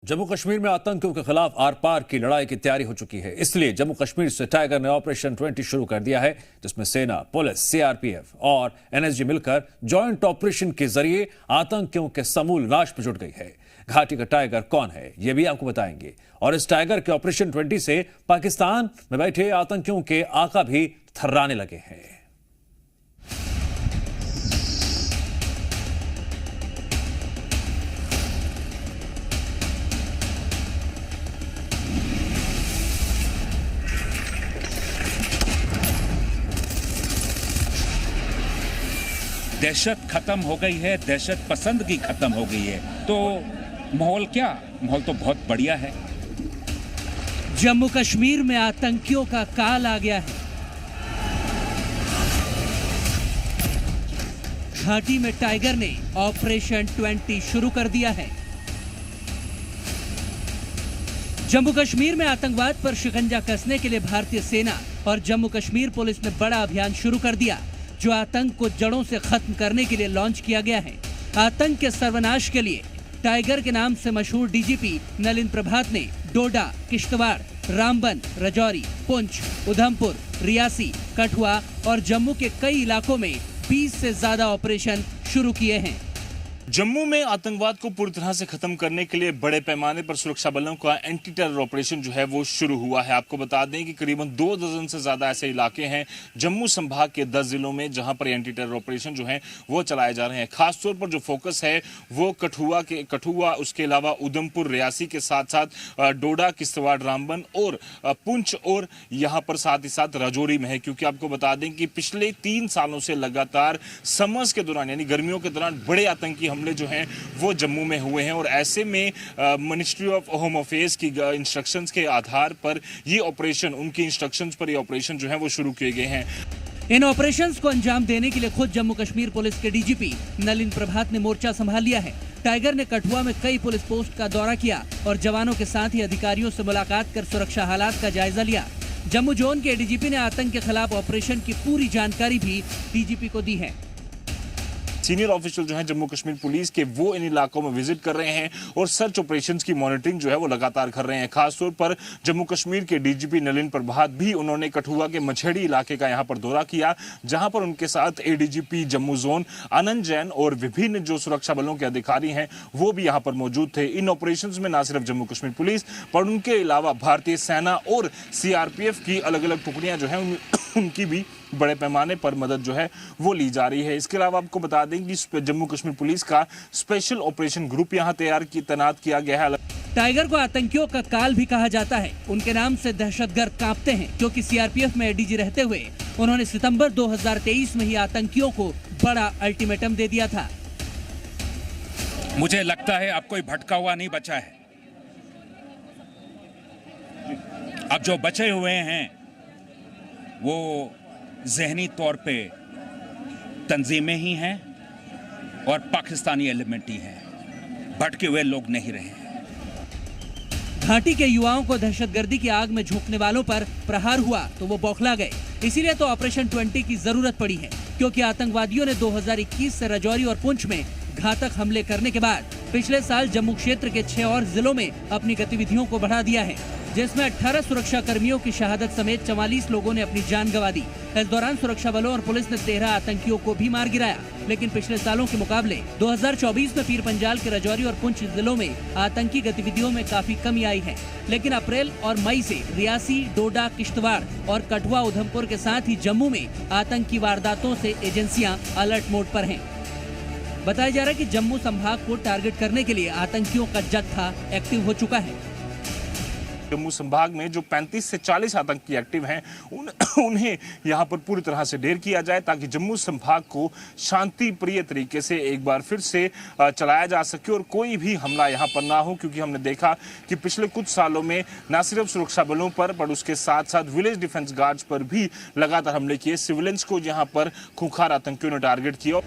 जम्मू कश्मीर में आतंकियों के खिलाफ आर पार की लड़ाई की तैयारी हो चुकी है। इसलिए जम्मू कश्मीर से टाइगर ने ऑपरेशन 20 शुरू कर दिया है, जिसमें सेना, पुलिस, सीआरपीएफ और एनएसजी मिलकर जॉइंट ऑपरेशन के जरिए आतंकियों के समूल नाश पर जुट गई है। घाटी का टाइगर कौन है, यह भी आपको बताएंगे। और इस टाइगर के ऑपरेशन 20 से पाकिस्तान में बैठे आतंकियों के आका भी थर्राने लगे हैं। दहशत खत्म हो गई है, दहशत पसंदगी खत्म हो गई है। तो माहौल तो बहुत बढ़िया है। जम्मू कश्मीर में आतंकियों का काल आ गया है। घाटी में टाइगर ने ऑपरेशन 20 शुरू कर दिया है। जम्मू कश्मीर में आतंकवाद पर शिकंजा कसने के लिए भारतीय सेना और जम्मू कश्मीर पुलिस ने बड़ा अभियान शुरू कर दिया, जो आतंक को जड़ों से खत्म करने के लिए लॉन्च किया गया है। आतंक के सर्वनाश के लिए टाइगर के नाम से मशहूर डीजीपी नलिन प्रभात ने डोडा, किश्तवाड़, रामबन, राजौरी, पुंछ, उधमपुर, रियासी, कठुआ और जम्मू के कई इलाकों में 20 से ज्यादा ऑपरेशन शुरू किए हैं। जम्मू में आतंकवाद को पूरी तरह से खत्म करने के लिए बड़े पैमाने पर सुरक्षा बलों का एंटी टेरर ऑपरेशन जो है वो शुरू हुआ है। आपको बता दें कि करीबन 2 दर्जन से ज्यादा ऐसे इलाके हैं जम्मू संभाग के 10 जिलों में जहां पर एंटी टेरर ऑपरेशन जो है वो चलाए जा रहे हैं। खासतौर पर जो फोकस है वो कठुआ, उसके अलावा उधमपुर, रियासी के साथ साथ डोडा, किश्तवाड़, रामबन और पुंछ और यहाँ पर साथ ही साथ राजौरी में है। क्योंकि आपको बता दें कि पिछले 3 सालों से लगातार समर्स के दौरान यानी गर्मियों के दौरान बड़े आतंकी हमले जो हैं वो जम्मू में हुए हैं। और ऐसे में मिनिस्ट्री ऑफ होम अफेयर्स की इंस्ट्रक्शंस के आधार पर ये ऑपरेशन, उनकी इंस्ट्रक्शंस पर ये ऑपरेशन जो है वो शुरू किए गए हैं। इन ऑपरेशंस को अंजाम देने के लिए खुद जम्मू कश्मीर पुलिस के डीजीपी नलिन प्रभात ने मोर्चा संभाल लिया है। टाइगर ने कठुआ में कई पुलिस पोस्ट का दौरा किया और जवानों के साथ ही अधिकारियों से मुलाकात कर सुरक्षा हालात का जायजा लिया। जम्मू जोन के डीजीपी ने आतंक के खिलाफ ऑपरेशन की पूरी जानकारी भी डीजीपी को दी है। सीनियर ऑफिशियल जो है जम्मू कश्मीर पुलिस के वो इन इलाकों में विजिट कर रहे हैं और सर्च ऑपरेशंस की मॉनिटरिंग जो है वो लगातार कर रहे हैं। खासतौर पर जम्मू कश्मीर के डीजीपी नलिन प्रभात भी उन्होंने कठुआ के मछेड़ी इलाके का यहां पर दौरा किया, जहां पर उनके साथ एडीजीपी जम्मू जोन आनंद जैन और विभिन्न जो सुरक्षा बलों के अधिकारी हैं वो भी यहां पर मौजूद थे। इन ऑपरेशंस में न सिर्फ जम्मू कश्मीर पुलिस पर उनके अलावा भारतीय सेना और सीआरपीएफ की अलग अलग टुकड़ियां जो है उनकी भी बड़े पैमाने पर मदद जो है वो ली जा रही है। इसके अलावा आपको बता दें कि जम्मू कश्मीर पुलिस का स्पेशल ऑपरेशन ग्रुप यहां तैनात किया गया है। टाइगर को आतंकियों का काल भी कहा जाता है। उनके नाम से दहशतगर्द कांपते हैं, क्योंकि सीआरपीएफ में एडीजी रहते हुए उन्होंने सितंबर 2023 में ही आतंकियों को बड़ा अल्टीमेटम दे दिया था। मुझे लगता है अब कोई भटका हुआ नहीं बचा है। अब जो बचे हुए हैं वो ज़हनी तौर पे तंजीमें ही हैं और पाकिस्तानी एलिमेंट ही हैं। भटके हुए लोग नहीं रहे हैं। घाटी के युवाओं को दहशतगर्दी की आग में झोंकने वालों पर प्रहार हुआ तो वो बौखला गए। इसीलिए तो ऑपरेशन 20 की जरूरत पड़ी है, क्योंकि आतंकवादियों ने 2021 से राजौरी और पुंछ में घातक हमले करने के बाद पिछले साल जम्मू क्षेत्र के 6 और जिलों में अपनी गतिविधियों को बढ़ा दिया है, जिसमें 18 सुरक्षा कर्मियों की शहादत समेत 44 लोगों ने अपनी जान गंवा दी। इस दौरान सुरक्षा बलों और पुलिस ने 13 आतंकियों को भी मार गिराया। लेकिन पिछले सालों के मुकाबले 2024 में पीर पंजाल के राजौरी और पुंछ जिलों में आतंकी गतिविधियों में काफी कमी आई है। लेकिन अप्रैल और मई से रियासी, डोडा, किश्तवाड़ और कठुआ, उधमपुर के साथ ही जम्मू में आतंकी वारदातों से एजेंसियां अलर्ट मोड पर हैं। बताया जा रहा है कि जम्मू संभाग को टारगेट करने के लिए आतंकियों का जत्था एक्टिव हो चुका है। जम्मू संभाग में जो 35 से 40 आतंकी एक्टिव हैं उन्हें यहां पर पूरी तरह से ढेर किया जाए, ताकि जम्मू संभाग को शांति प्रिय तरीके से एक बार फिर से चलाया जा सके और कोई भी हमला यहां पर ना हो। क्योंकि हमने देखा कि पिछले कुछ सालों में न सिर्फ सुरक्षा बलों पर उसके साथ साथ विलेज डिफेंस गार्ड्स पर भी लगातार हमले किए। सिविलियंस को यहां पर खूंखार आतंकियों ने टारगेट किया।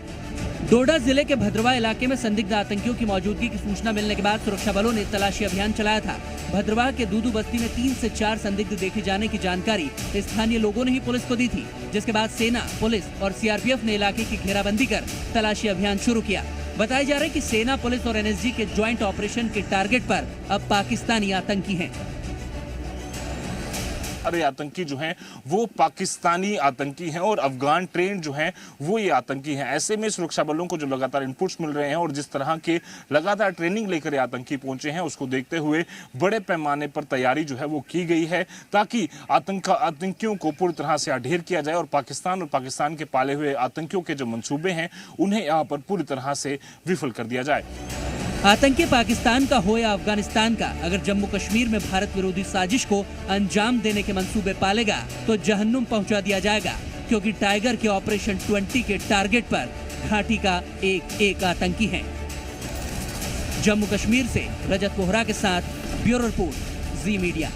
डोडा जिले के भद्रवा इलाके में संदिग्ध आतंकियों की मौजूदगी की सूचना मिलने के बाद सुरक्षा बलों ने तलाशी अभियान चलाया था। भद्रवा के दूदू बस्ती में 3 से 4 संदिग्ध देखे जाने की जानकारी स्थानीय लोगों ने ही पुलिस को दी थी, जिसके बाद सेना, पुलिस और सीआरपीएफ ने इलाके की घेराबंदी कर तलाशी अभियान शुरू किया। बताया जा रहा है कि सेना, पुलिस और एनएसजी के ज्वाइंट ऑपरेशन के टारगेट पर अब पाकिस्तानी आतंकी हैं। अरे आतंकी जो हैं वो पाकिस्तानी आतंकी हैं और अफगान ट्रेन जो हैं वो ये आतंकी हैं। ऐसे में सुरक्षा बलों को जो लगातार इनपुट्स मिल रहे हैं और जिस तरह के लगातार ट्रेनिंग लेकर ये आतंकी पहुंचे हैं, उसको देखते हुए बड़े पैमाने पर तैयारी जो है वो की गई है ताकि आतंकियों को पूरी तरह से अढेर किया जाए और पाकिस्तान के पाले हुए आतंकियों के जो मंसूबे हैं उन्हें यहाँ पर पूरी तरह से विफल कर दिया जाए। आतंकी पाकिस्तान का हो या अफगानिस्तान का, अगर जम्मू कश्मीर में भारत विरोधी साजिश को अंजाम देने के मंसूबे पालेगा तो जहन्नुम पहुंचा दिया जाएगा, क्योंकि टाइगर के ऑपरेशन 20 के टारगेट पर घाटी का एक आतंकी है। जम्मू कश्मीर से रजत बोहरा के साथ ब्यूरो रिपोर्ट, जी मीडिया।